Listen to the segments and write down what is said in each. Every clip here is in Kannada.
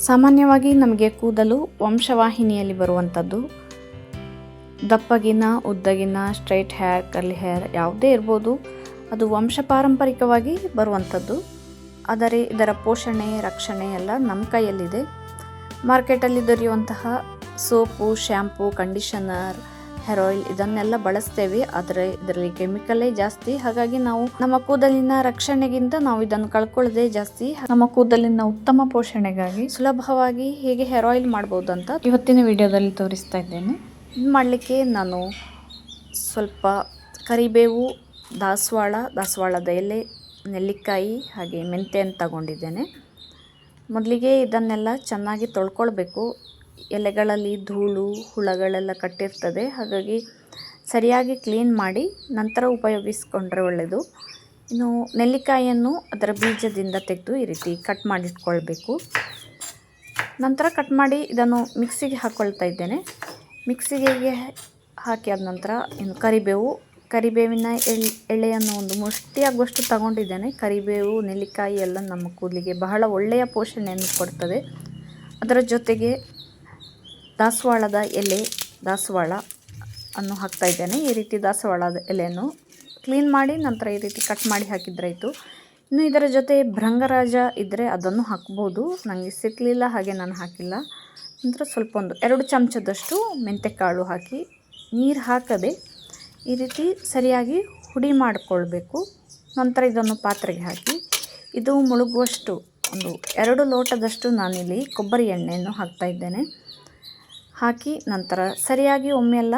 ಸಾಮಾನ್ಯವಾಗಿ ನಮಗೆ ಕೂದಲು ವಂಶವಾಹಿನಿಯಲ್ಲಿ ಬರುವಂಥದ್ದು. ದಪ್ಪಗಿನ, ಉದ್ದಗಿನ, ಸ್ಟ್ರೈಟ್ ಹೇರ್, ಕರ್ಲಿ ಹೇರ್ ಯಾವುದೇ ಇರ್ಬೋದು, ಅದು ವಂಶ ಪಾರಂಪರಿಕವಾಗಿ ಬರುವಂಥದ್ದು. ಆದರೆ ಇದರ ಪೋಷಣೆ, ರಕ್ಷಣೆ ಎಲ್ಲ ನಮ್ಮ ಕೈಯಲ್ಲಿದೆ. ಮಾರ್ಕೆಟಲ್ಲಿ ದೊರೆಯುವಂತಹ soap, shampoo, conditioner, hair oil ಇದನ್ನೆಲ್ಲ ಬಳಸ್ತೇವೆ. ಆದರೆ ಇದರಲ್ಲಿ ಕೆಮಿಕಲೇ ಜಾಸ್ತಿ. ಹಾಗಾಗಿ ನಾವು ನಮ್ಮ ಕೂದಲಿನ ರಕ್ಷಣೆಗಿಂತ ನಾವು ಇದನ್ನು ಕಳ್ಕೊಳ್ಳೋದೇ ಜಾಸ್ತಿ. ನಮ್ಮ ಕೂದಲಿನ ಉತ್ತಮ ಪೋಷಣೆಗಾಗಿ ಸುಲಭವಾಗಿ ಹೇಗೆ ಹೇರ್ ಆಯಿಲ್ ಮಾಡ್ಬೋದು ಅಂತ ಇವತ್ತಿನ ವಿಡಿಯೋದಲ್ಲಿ ತೋರಿಸ್ತಾ ಇದ್ದೇನೆ. ಇದು ಮಾಡಲಿಕ್ಕೆ ನಾನು ಸ್ವಲ್ಪ ಕರಿಬೇವು, ದಾಸವಾಳದ ಎಲೆ, ನೆಲ್ಲಿಕಾಯಿ ಹಾಗೆ ಮೆಂತ್ಯೆಯನ್ನು ತಗೊಂಡಿದ್ದೇನೆ. ಮೊದಲಿಗೆ ಇದನ್ನೆಲ್ಲ ಚೆನ್ನಾಗಿ ತೊಳ್ಕೊಳ್ಬೇಕು. ಎಲೆಗಳಲ್ಲಿ ಧೂಳು, ಹುಳಗಳೆಲ್ಲ ಕಟ್ಟಿರ್ತದೆ. ಹಾಗಾಗಿ ಸರಿಯಾಗಿ ಕ್ಲೀನ್ ಮಾಡಿ ನಂತರ ಉಪಯೋಗಿಸ್ಕೊಂಡ್ರೆ ಒಳ್ಳೆಯದು. ಇನ್ನು ನೆಲ್ಲಿಕಾಯಿಯನ್ನು ಅದರ ಬೀಜದಿಂದ ತೆಗೆದು ಈ ರೀತಿ ಕಟ್ ಮಾಡಿಟ್ಕೊಳ್ಬೇಕು. ನಂತರ ಕಟ್ ಮಾಡಿ ಇದನ್ನು ಮಿಕ್ಸಿಗೆ ಹಾಕ್ಕೊಳ್ತಾ ಇದ್ದೇನೆ. ಮಿಕ್ಸಿಗೆ ಹಾಕಿ ಆದ ನಂತರ ಇನ್ನು ಕರಿಬೇವಿನ ಎಳೆಯನ್ನು ಒಂದು ಮುಷ್ಟಿಯಾಗುವಷ್ಟು ತಗೊಂಡಿದ್ದೇನೆ. ಕರಿಬೇವು, ನೆಲ್ಲಿಕಾಯಿ ಎಲ್ಲ ನಮ್ಮ ಕೂದಲಿಗೆ ಬಹಳ ಒಳ್ಳೆಯ ಪೋಷಣೆಯನ್ನು ಕೊಡ್ತದೆ. ಅದರ ಜೊತೆಗೆ ದಾಸವಾಳದ ಎಲೆ, ದಾಸವಾಳ ಅನ್ನು ಹಾಕ್ತಾ ಇದ್ದೇನೆ. ಈ ರೀತಿ ದಾಸವಾಳದ ಎಲೆಯನ್ನು ಕ್ಲೀನ್ ಮಾಡಿ ನಂತರ ಈ ರೀತಿ ಕಟ್ ಮಾಡಿ ಹಾಕಿದ್ರಾಯಿತು. ಇನ್ನು ಇದರ ಜೊತೆ ಭೃಂಗರಾಜ ಇದ್ದರೆ ಅದನ್ನು ಹಾಕ್ಬೋದು. ನನಗೆ ಸಿಕ್ಕಲಿಲ್ಲ, ಹಾಗೆ ನಾನು ಹಾಕಿಲ್ಲ. ನಂತರ ಸ್ವಲ್ಪ 2 ಚಮಚದಷ್ಟು ಮೆಂತ್ಯಕಾಳು ಹಾಕಿ ನೀರು ಹಾಕದೆ ಈ ರೀತಿ ಸರಿಯಾಗಿ ಹುಡಿ ಮಾಡಿಕೊಳ್ಬೇಕು. ನಂತರ ಇದನ್ನು ಪಾತ್ರೆಗೆ ಹಾಕಿ ಇದು ಮುಳುಗುವಷ್ಟು 2 ಲೋಟದಷ್ಟು ನಾನಿಲ್ಲಿ ಕೊಬ್ಬರಿ ಎಣ್ಣೆಯನ್ನು ಹಾಕ್ತಾ ಇದ್ದೇನೆ. ಹಾಕಿ ನಂತರ ಸರಿಯಾಗಿ ಒಮ್ಮೆಲ್ಲ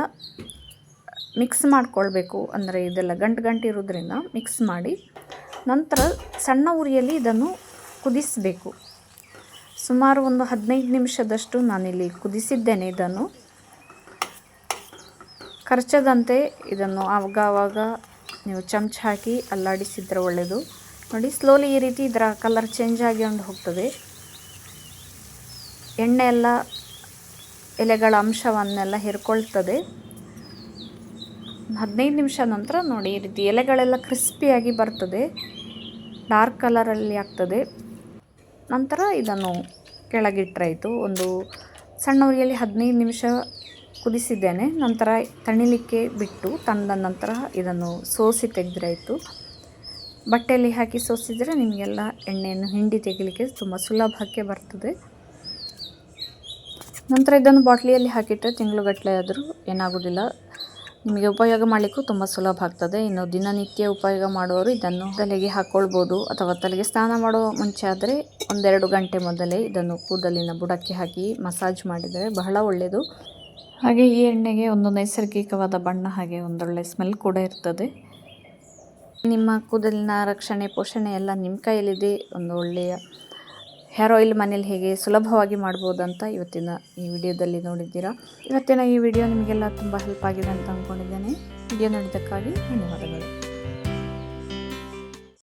ಮಿಕ್ಸ್ ಮಾಡಿಕೊಳ್ಬೇಕು. ಅಂದರೆ ಇದೆಲ್ಲ ಗಂಟು ಇರೋದ್ರಿಂದ ಮಿಕ್ಸ್ ಮಾಡಿ ನಂತರ ಸಣ್ಣ ಉರಿಯಲ್ಲಿ ಇದನ್ನು ಕುದಿಸಬೇಕು. ಸುಮಾರು 15 ನಿಮಿಷದಷ್ಟು ನಾನಿಲ್ಲಿ ಕುದಿಸಿದ್ದೇನೆ. ಇದನ್ನು ಕರ್ಚದಂತೆ ಇದನ್ನು ಆವಾಗ ನೀವು ಚಮಚ ಹಾಕಿ ಅಲ್ಲಾಡಿಸಿದ್ರೆ ಒಳ್ಳೆಯದು. ನೋಡಿ, ಸ್ಲೋಲಿ ಈ ರೀತಿ ಇದರ ಕಲರ್ ಚೇಂಜ್ ಆಗಿ ಹೋಗ್ತದೆ. ಎಣ್ಣೆ ಎಲ್ಲ ಎಲೆಗಳ ಅಂಶವನ್ನೆಲ್ಲ ಹಿರ್ಕೊಳ್ತದೆ. 15 ನಿಮಿಷ ನಂತರ ನೋಡಿ ಈ ರೀತಿ ಎಲೆಗಳೆಲ್ಲ ಕ್ರಿಸ್ಪಿಯಾಗಿ ಬರ್ತದೆ, ಡಾರ್ಕ್ ಕಲರಲ್ಲಿ ಆಗ್ತದೆ. ನಂತರ ಇದನ್ನು ಕೆಳಗಿಟ್ರಾಯಿತು. ಒಂದು ಸಣ್ಣ ಉರಿಯಲ್ಲಿ 15 ನಿಮಿಷ ಕುದಿಸಿದ್ದೇನೆ. ನಂತರ ತಣಿಲಿಕ್ಕೆ ಬಿಟ್ಟು ತಂದ ನಂತರ ಇದನ್ನು ಸೋಸಿ ತೆಗೆದ್ರಾಯಿತು. ಬಟ್ಟೆಯಲ್ಲಿ ಹಾಕಿ ಸೋಸಿದರೆ ನಿಮಗೆಲ್ಲ ಎಣ್ಣೆಯನ್ನು ಹಿಂಡಿ ತೆಗಿಲಿಕ್ಕೆ ತುಂಬ ಸುಲಭಕ್ಕೆ ಬರ್ತದೆ. ನಂತರ ಇದನ್ನು ಬಾಟ್ಲಿಯಲ್ಲಿ ಹಾಕಿಟ್ಟರೆ ತಿಂಗಳುಗಟ್ಟಲೆ ಆದರೂ ಏನಾಗೋದಿಲ್ಲ. ನಿಮಗೆ ಉಪಯೋಗ ಮಾಡಲಿಕ್ಕೂ ತುಂಬ ಸುಲಭ ಆಗ್ತದೆ. ಇನ್ನು ದಿನನಿತ್ಯ ಉಪಯೋಗ ಮಾಡುವವರು ಇದನ್ನು ತಲೆಗೆ ಹಾಕ್ಕೊಳ್ಬೋದು, ಅಥವಾ ತಲೆಗೆ ಸ್ನಾನ ಮಾಡುವ ಮುಂಚೆ ಆದರೆ 1-2 ಗಂಟೆ ಮೊದಲೇ ಇದನ್ನು ಕೂದಲಿನ ಬುಡಕ್ಕೆ ಹಾಕಿ ಮಸಾಜ್ ಮಾಡಿದರೆ ಬಹಳ ಒಳ್ಳೆಯದು. ಹಾಗೆ ಈ ಎಣ್ಣೆಗೆ ಒಂದು ನೈಸರ್ಗಿಕವಾದ ಬಣ್ಣ, ಹಾಗೆ ಒಂದೊಳ್ಳೆ ಸ್ಮೆಲ್ ಕೂಡ ಇರ್ತದೆ. ನಿಮ್ಮ ಕೂದಲಿನ ರಕ್ಷಣೆ, ಪೋಷಣೆ ಎಲ್ಲ ನಿಮ್ಮ ಕೈಯಲ್ಲಿದೆ. ಒಂದು ಒಳ್ಳೆಯ ಹೇರ್ ಆಯಿಲ್ ಮನೇಲಿ ಹೇಗೆ ಸುಲಭವಾಗಿ ಮಾಡ್ಬೋದು ಅಂತ ಇವತ್ತಿನ ಈ ವಿಡಿಯೋದಲ್ಲಿ ನೋಡಿದ್ದೀರಾ. ಇವತ್ತಿನ ಈ ವಿಡಿಯೋ ನಿಮಗೆಲ್ಲ ತುಂಬ ಹೆಲ್ಪ್ ಆಗಿದೆ ಅಂತ ಅಂದ್ಕೊಂಡಿದ್ದೇನೆ. ವಿಡಿಯೋ ನೋಡಿದ್ದಕ್ಕಾಗಿ ಧನ್ಯವಾದಗಳು.